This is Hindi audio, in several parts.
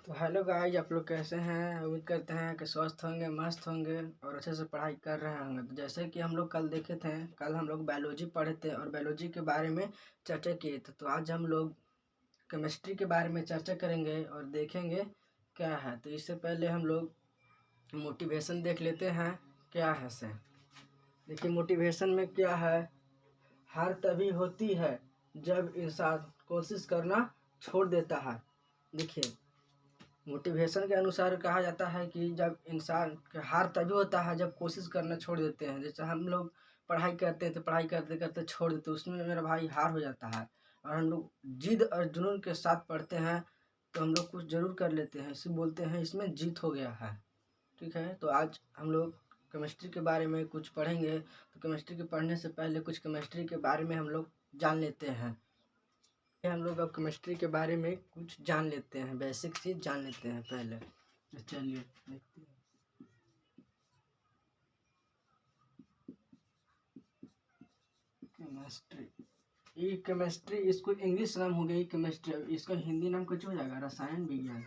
तो हेलो गाइस, आप लोग कैसे हैं। उम्मीद करते हैं कि स्वस्थ होंगे, मस्त होंगे और अच्छे से पढ़ाई कर रहे होंगे। तो जैसे कि हम लोग कल देखे थे, कल हम लोग बायोलॉजी पढ़े थे और बायोलॉजी के बारे में चर्चा किए थे। तो आज हम लोग केमिस्ट्री के बारे में चर्चा करेंगे और देखेंगे क्या है। तो इससे पहले हम लोग मोटिवेशन देख लेते हैं क्या है से। देखिए मोटिवेशन में क्या है। हार तभी होती है जब इंसान कोशिश करना छोड़ देता है। देखिए मोटिवेशन के अनुसार कहा जाता है कि जब इंसान का हार तभी होता है जब कोशिश करना छोड़ देते हैं। जैसे हम लोग पढ़ाई करते थे, पढ़ाई करते करते छोड़ देते, उसमें मेरा भाई हार हो जाता है। और हम लोग जिद और जुनून के साथ पढ़ते हैं तो हम लोग कुछ जरूर कर लेते हैं, इसे बोलते हैं इसमें जीत हो गया है। ठीक है, तो आज हम लोग केमिस्ट्री के बारे में कुछ पढ़ेंगे। तो केमिस्ट्री के पढ़ने से पहले कुछ केमिस्ट्री के बारे में हम लोग जान लेते हैं। हम लोग अब केमिस्ट्री के बारे में कुछ जान लेते हैं, बेसिक चीज जान लेते हैं पहले। तो चलिए देखते हैं। केमिस्ट्री, ई केमिस्ट्री, इसको इंग्लिश नाम हो गया ई केमिस्ट्री। इसका हिंदी नाम कुछ हो जाएगा रसायन विज्ञान।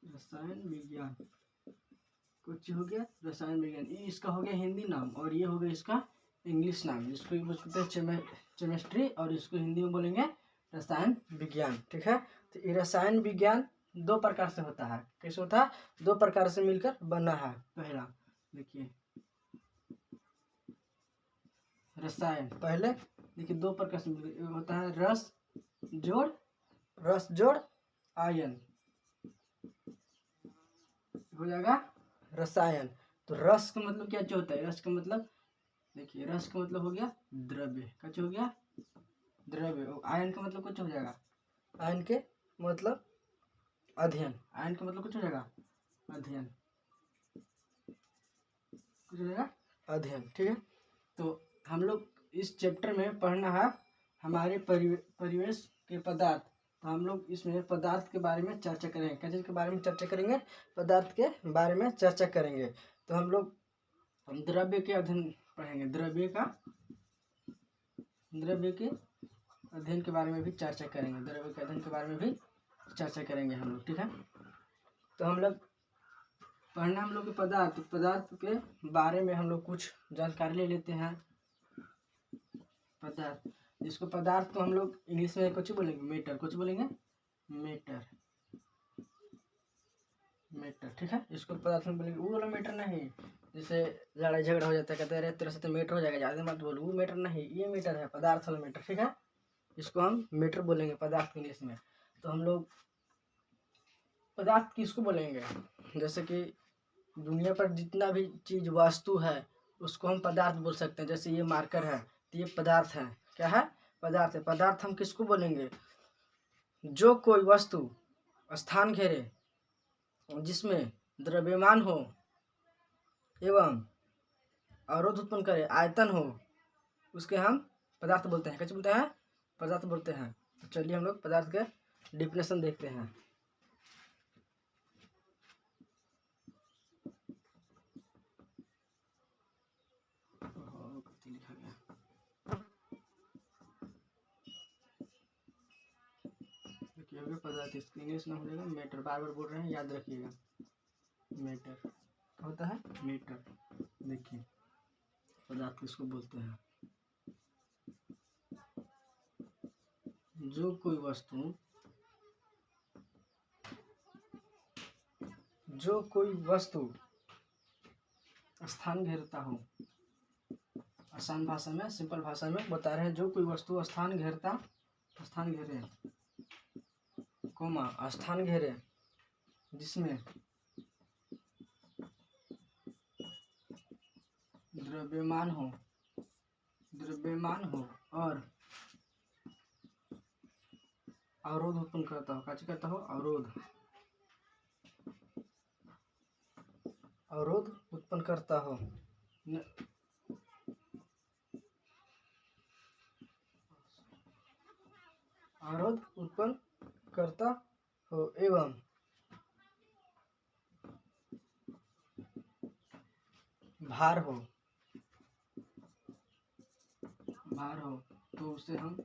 रसायन विज्ञान कुछ हो गया रसायन विज्ञान, ये इसका हो गया हिंदी नाम और ये हो गया इसका इंग्लिश नाम। इसको बोलते हैं केमिस्ट्री और इसको हिंदी में बोलेंगे रसायन विज्ञान। ठीक है, तो ये रसायन विज्ञान दो प्रकार से होता है। कैसे होता है? दो प्रकार से मिलकर बना है। पहला देखिए रसायन, पहले देखिए दो प्रकार से होता है, रस जोड़ आयन हो जाएगा रसायन। तो रस का मतलब क्या होता है? रस का मतलब देखिए, रस का मतलब हो गया द्रव्य, कुछ हो गया द्रव्य। आयन का मतलब कुछ हो जाएगा, आयन के मतलब अध्ययन, आयन का मतलब कुछ हो जाएगा अध्ययन, कुछ हो जाएगा अध्ययन। ठीक है, तो हम लोग इस चैप्टर में पढ़ना है हमारे परिवेश के पदार्थ। तो हम लोग इसमें पदार्थ के बारे में चर्चा करेंगे। किस चीज़ के बारे में चर्चा करेंगे? पदार्थ के बारे में चर्चा करेंगे। तो हम लोग द्रव्य के अध्ययन पढ़ेंगे, द्रव्य के अध्ययन के बारे में भी चर्चा करेंगे, द्रव्य के अध्ययन के बारे में भी चर्चा करेंगे हम लोग। ठीक है, तो हम लोग पढ़ना हम लोग के पदार्थ के बारे में हम लोग कुछ जानकारी ले लेते हैं। पदार्थ, जिसको पदार्थ को हम लोग इंग्लिश में कुछ बोलेंगे मेटर, कुछ बोलेंगे मेटर, मेटर। ठीक है, इसको पदार्थ में बोलेंगे। वो वाला मेटर नहीं, जैसे लड़ाई झगड़ा हो जाता है, कहते हैं तेरे से तो मेटर हो जाएगा, ज़्यादा मत बोल, वो मेटर नहीं, ये मेटर है, पदार्थ वाला मेटर। ठीक है, इसको हम मेटर बोलेंगे पदार्थ इंग्लिश में। तो हम लोग पदार्थ किसको बोलेंगे? जैसे कि दुनिया पर जितना भी चीज वस्तु है उसको हम पदार्थ बोल सकते हैं। जैसे ये मार्कर है तो ये पदार्थ है। क्या है? पदार्थ है। पदार्थ हम किसको बोलेंगे? जो कोई वस्तु स्थान घेरे, जिसमें द्रव्यमान हो एवं अवरोध उत्पन्न करे, आयतन हो, उसके हम पदार्थ बोलते हैं। कैसे बोलते हैं? पदार्थ बोलते हैं। तो चलिए हम लोग पदार्थ के डिफिनेशन देखते हैं। लिखा गया देखिए पदार्थ, इसका इंग्लिश में हो जाएगा मेटर। बार बार बोल रहे हैं, याद रखिएगा। मेटर होता है मीटर। देखिए पदार्थ किसको बोलते हैं? जो कोई वस्तु स्थान घेरता हो, आसान भाषा में, सिंपल भाषा में बता रहे हैं, जो कोई वस्तु स्थान घेरे कोमा स्थान घेरे, जिसमें द्रव्यमान हो और अवरोध उत्पन्न करता हो। क्या करता हो? अवरोध उत्पन्न करता हो। अवरोध उत्पन्न करता हो एवं भार हो तो उसे हम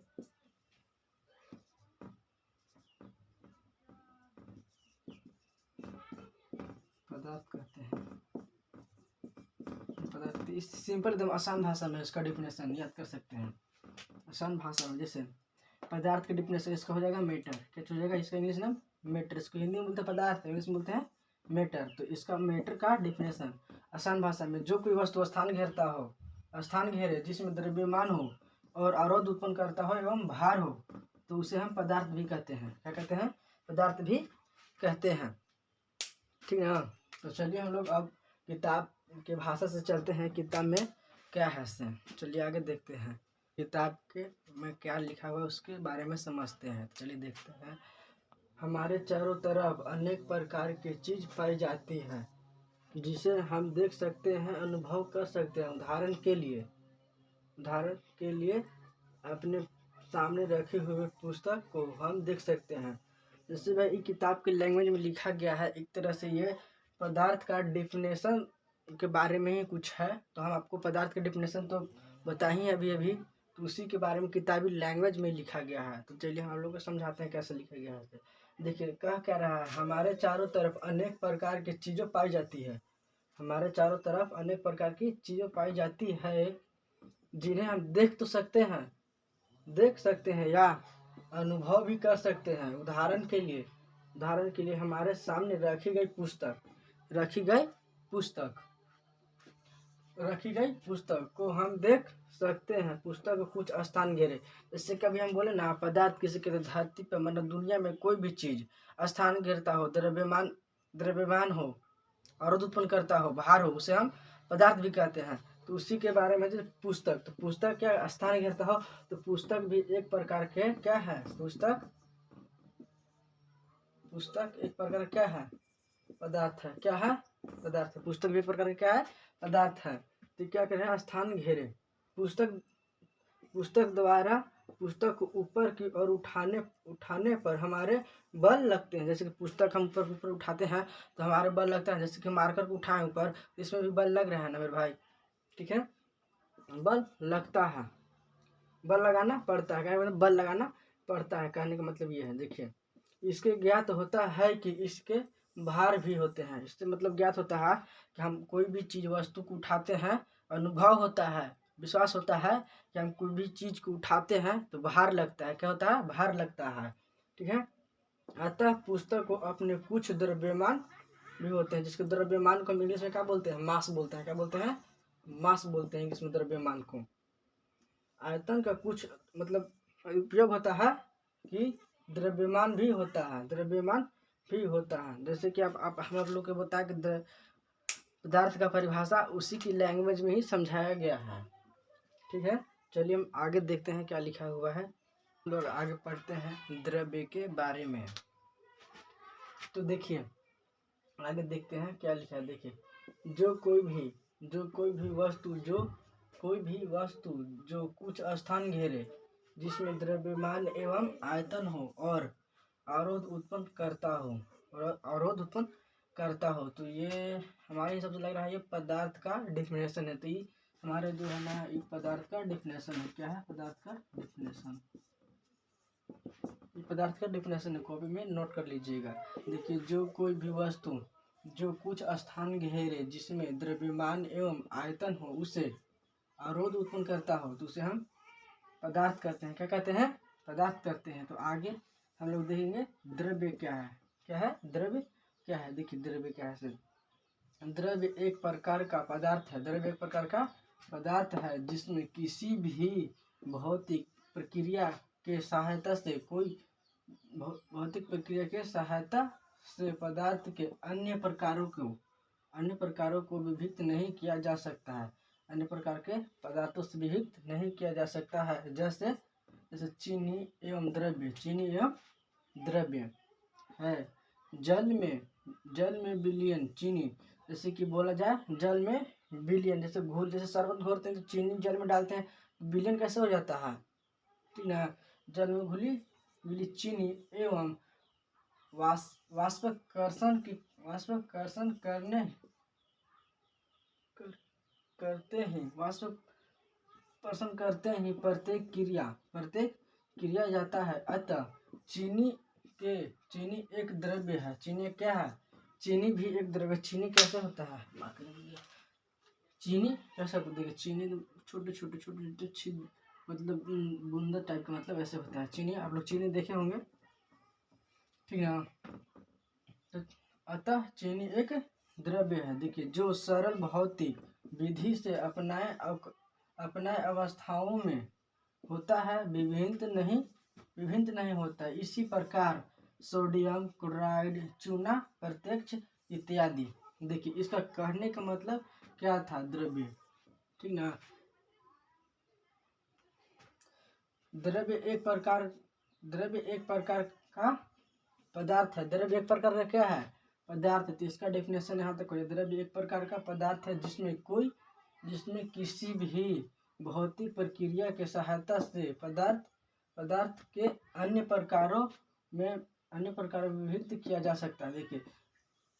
बात करते हैं पदार्थ, इस सिंपल एकदम आसान भाषा में इसका डिफिनेशन याद कर सकते हैं। आसान भाषा में जैसे पदार्थ का डिफिनेशन इसका हो जाएगा मैटर। क्या हो जाएगा इसका इंग्लिश नाम? मैटर। इसको हिंदी में बोलते हैं पदार्थ, इंग्लिश में बोलते हैं मैटर। तो इसका मैटर का डिफिनेशन आसान भाषा में, जो कोई वस्तु स्थान घेरता हो, स्थान घेरे, जिसमें द्रव्यमान हो और अवरोध उत्पन्न करता हो एवं भार हो, तो उसे हम पदार्थ भी कहते हैं। क्या कहते हैं? पदार्थ भी कहते हैं। ठीक है ना? तो चलिए हम लोग अब किताब के भाषा से चलते हैं, किताब में क्या है से। चलिए आगे देखते हैं किताब के में क्या लिखा हुआ है, उसके बारे में समझते हैं। चलिए देखते हैं। हमारे चारों तरफ अनेक प्रकार की चीज पाई जाती है जिसे हम देख सकते हैं, अनुभव कर सकते हैं। उदाहरण के लिए अपने सामने रखे हुए पुस्तक को हम देख सकते हैं। जैसे भाई किताब के लैंग्वेज में लिखा गया है, एक तरह से ये पदार्थ का डिफिनेशन के बारे में ही कुछ है। तो हम आपको पदार्थ का डिफिनेशन तो बता ही अभी, तो उसी के बारे में किताबी लैंग्वेज में लिखा गया है। तो चलिए हम लोग को समझाते हैं कैसे लिखा गया है। देखिए कह क्या रहा है, हमारे चारों तरफ अनेक प्रकार की चीज़ें पाई जाती है। हमारे चारों तरफ अनेक प्रकार की चीज़ें पाई जाती है जिन्हें हम देख तो सकते हैं या अनुभव भी कर सकते हैं। उदाहरण के लिए हमारे सामने रखी गई पुस्तक को हम देख सकते हैं। पुस्तक को कुछ स्थान घेरे। इससे कभी हम बोले ना पदार्थ किसी के धरती पर, मतलब दुनिया में कोई भी चीज स्थान घेरता हो, द्रव्यमान हो, अवरोध उत्पन्न करता हो, भार हो, उसे हम पदार्थ भी कहते हैं। तो उसी के बारे में जो पुस्तक, तो पुस्तक क्या स्थान घेरता हो, तो पुस्तक भी एक प्रकार के क्या है? पुस्तक एक प्रकार क्या है? पदार्थ है। क्या है? पदार्थ है। पुस्तक भी एक प्रकार का क्या है? पदार्थ है। तो क्या करें? स्थान घेरे। पुस्तक द्वारा पुस्तक को ऊपर की ओर उठाने पर हमारे बल लगते हैं। जैसे कि पुस्तक हम ऊपर उठाते हैं तो हमारे बल लगता है। जैसे कि मार्कर को उठाएं ऊपर, इसमें भी बल लग रहा है ना मेरे भाई? ठीक है, बल लगता है, बल लगाना पड़ता है। क्या मतलब? बल लगाना पड़ता है, कहने का मतलब ये है। देखिए इसके ज्ञात होता है कि इसके भार भी होते हैं। इससे मतलब ज्ञात होता है कि हम कोई भी चीज वस्तु को उठाते हैं, अनुभव होता है, विश्वास होता है कि हम कोई भी चीज को उठाते हैं तो भार लगता है। क्या होता है? भार लगता है। ठीक है। अतः पुस्तक को अपने कुछ द्रव्यमान भी होते हैं, जिसके द्रव्यमान को हम इंग्लिश में क्या बोलते हैं? मास बोलते हैं। क्या बोलते हैं? मास बोलते हैं इंग्लिश में द्रव्यमान को। आयतन का कुछ मतलब उपयोग होता है कि द्रव्यमान भी होता है। जैसे कि आप हम लोग को बताया कि पदार्थ का परिभाषा उसी की लैंग्वेज में ही समझाया गया है। ठीक है। चलिए हम आगे देखते हैं क्या लिखा हुआ है। लोग आगे पढ़ते हैं द्रव्य के बारे में। तो देखिए आगे देखते हैं क्या लिखा है। देखिए जो कोई भी वस्तु जो कुछ स्थान घेरे, जिसमें द्रव्यमान एवं आयतन हो और अवरोध उत्पन्न करता हो, तो ये हमारे हिसाब से लग रहा है ये पदार्थ का डिफिनेशन है। तो ये हमारे जो है ना ये पदार्थ का डिफिनेशन है। क्या है? पदार्थ का डिफिनेशन। ये पदार्थ का डिफिनेशन है, कॉपी में नोट कर लीजिएगा। देखिए जो कोई भी वस्तु जो कुछ स्थान घेरे, जिसमें द्रव्यमान एवं आयतन हो, उसे अवरोध उत्पन्न करता हो, तो उसे हम पदार्थ कहते हैं। क्या कहते हैं? पदार्थ कहते हैं। तो आगे हम लोग देखेंगे द्रव्य क्या है। क्या है? द्रव्य क्या है? देखिए द्रव्य क्या है। द्रव्य एक प्रकार का पदार्थ है। द्रव्य एक प्रकार का पदार्थ है जिसमें किसी भी भौतिक प्रक्रिया के सहायता से पदार्थ के अन्य प्रकारों को विभक्त नहीं किया जा सकता है। अन्य प्रकार के पदार्थों से विभक्त नहीं किया जा सकता है। जैसे चीनी एवं द्रव्य है। जल में विलयन चीनी, जैसे कि बोला जाए जल में विलयन, जैसे शरबत घोरते हैं तो चीनी जल में डालते हैं, विलयन कैसे हो जाता है? ठीक ना? जल में घुली चीनी एवं वाष्पकर्षण करते ही प्रत्येक क्रिया जाता है। अतः चीनी एक द्रव्य है। चीनी क्या है? चीनी भी एक द्रव्य। चीनी कैसे होता है? चीनी कैसा होता है? देखिए चीनी छोटे छोटे छोटे छोटे छिद मतलब बूंदा टाइप का मतलब ऐसे होता है चीनी। आप लोग चीनी देखे होंगे, ठीक है। तो अतः चीनी एक द्रव्य है, देखिए, जो सरल भौतिक विधि से अपनाए अवस्थाओं में होता है, विभिन्न नहीं होता है। इसी प्रकार सोडियम क्लोराइड, चूना, प्रत्यक्ष इत्यादि। देखिए इसका कहने का मतलब क्या था? द्रव्य, ठीक ना। द्रव्य एक प्रकार का पदार्थ है। द्रव्य एक प्रकार का क्या है? पदार्थ। तो इसका डेफिनेशन यहाँ तक हो। द्रव्य एक प्रकार का पदार्थ है जिसमें किसी भी भौतिक प्रक्रिया के सहायता से पदार्थ के अन्य प्रकारों में विभक्त किया जा सकता है। देखिए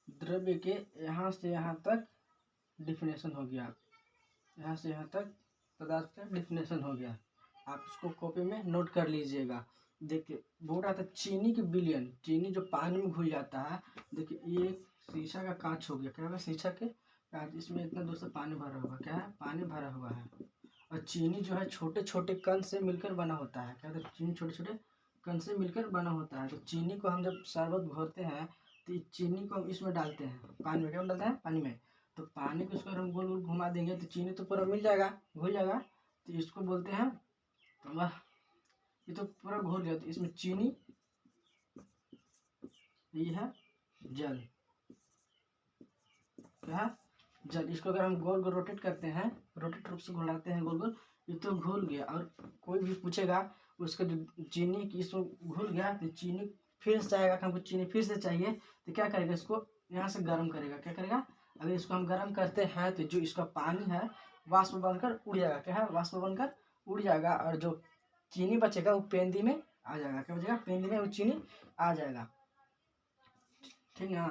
द्रव्य के यहाँ से यहाँ तक डिफिनेशन हो गया, यहाँ से यहाँ तक पदार्थ का डिफिनेशन हो गया। आप इसको कॉपी में नोट कर लीजिएगा। देखिए बोल रहा था चीनी के विलयन, चीनी जो पानी में घुल जाता है। देखिए ये शीशा का कांच हो गया, क्या होगा? शीशा के कांच, इसमें इतना दूर से पानी भरा हुआ, क्या है? पानी भरा हुआ है। और चीनी जो है छोटे छोटे कण से मिलकर बना होता है। क्या? तो चीनी छोटे छोटे कण से मिलकर बना होता है। तो चीनी को हम जब शरबत घोरते हैं तो चीनी को हम इसमें डालते हैं, पानी में। क्या डालते हैं? पानी में। तो पानी को इसको हम गोल गोल घुमा देंगे तो चीनी तो पूरा मिल जाएगा, घुल जाएगा। तो इसको बोलते हैं, वाह, ये तो पूरा घुल गया। तो इसमें चीनी, ये है जल, क्या है? जल। इसको अगर हम गोल गोल रोटेट करते हैं, रोटेट रूप से घुलाते हैं गोल गोल, ये तो घुल गया। और कोई भी पूछेगा उसका जो चीनी की इसमें घुल गया तो चीनी फिर से आएगा, हमको चीनी फिर से चाहिए तो क्या करेगा? इसको यहाँ से गर्म करेगा। क्या करेगा? अगर इसको हम गर्म करते हैं तो जो इसका पानी है वाष्प बनकर उड़ जाएगा। क्या है? वाष्प बनकर उड़ जाएगा। और जो चीनी बचेगा वो पेंदी में आ जाएगा। क्या बचेगा? पेंदी में वो चीनी आ जाएगा, ठीक है।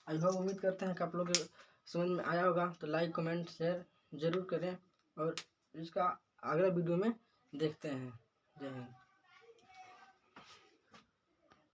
आई होप, उम्मीद करते हैं कि आप लोग समझ में आया होगा। तो लाइक कमेंट शेयर जरूर करें और इसका अगला वीडियो में देखते हैं। जय हिंद।